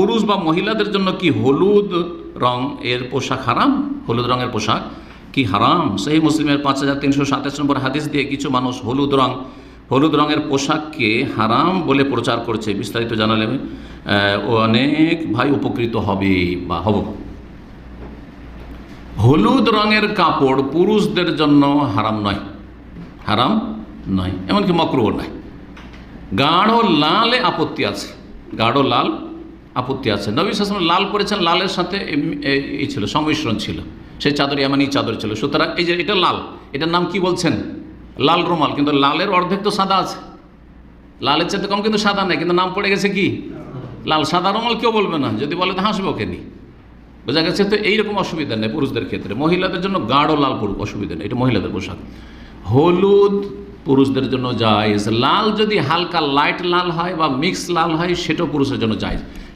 পুরুষ বা মহিলাদের জন্য কি হলুদ রং এর পোশাক হারাম? হলুদ রঙের পোশাক কি হারাম? সহিহ মুসলিমের 5327 নম্বর হাদিস দিয়ে কিছু মানুষ হলুদ রঙের পোশাককে হারাম বলে প্রচার করছে। বিস্তারিত জানালে অনেক ভাই উপকৃত হবে বা হব। হলুদ রঙের কাপড় পুরুষদের জন্য হারাম নয়, এমনকি মাকরুহ নয়। গাঢ় লালে আপত্তি আছে, গাঢ় লাল আপত্তি আছে। নবী সাল্লাল্লাহু আলাইহি ওয়াসাল্লাম লাল পরেছেন, লালের সাথে এই ছিল, সংমিশ্রণ ছিল, সেই চাদর ইয়ামানি চাদর ছিল। সুতরাং এই যে এটা লাল, এটার নাম কি বলছেন? লাল রুমাল। কিন্তু লালের অর্ধেক তো সাদা আছে, লালের চাইতে কম কিন্তু সাদা নেই, কিন্তু নাম পড়ে গেছে কি লাল। সাদা রুমাল কেউ বলবে না, যদি বলে তো হাসবো কেনি। বোঝা গেছে? তো এইরকম অসুবিধা নেই পুরুষদের ক্ষেত্রে। মহিলাদের জন্য গাঢ় লাল অসুবিধা নেই, এটা মহিলাদের পোশাক। হলুদ পুরুষদের জন্য জায়েজ। লাল যদি হালকা লাইট লাল হয় বা মিক্স লাল হয়, সেটাও পুরুষের জন্য জায়েজ।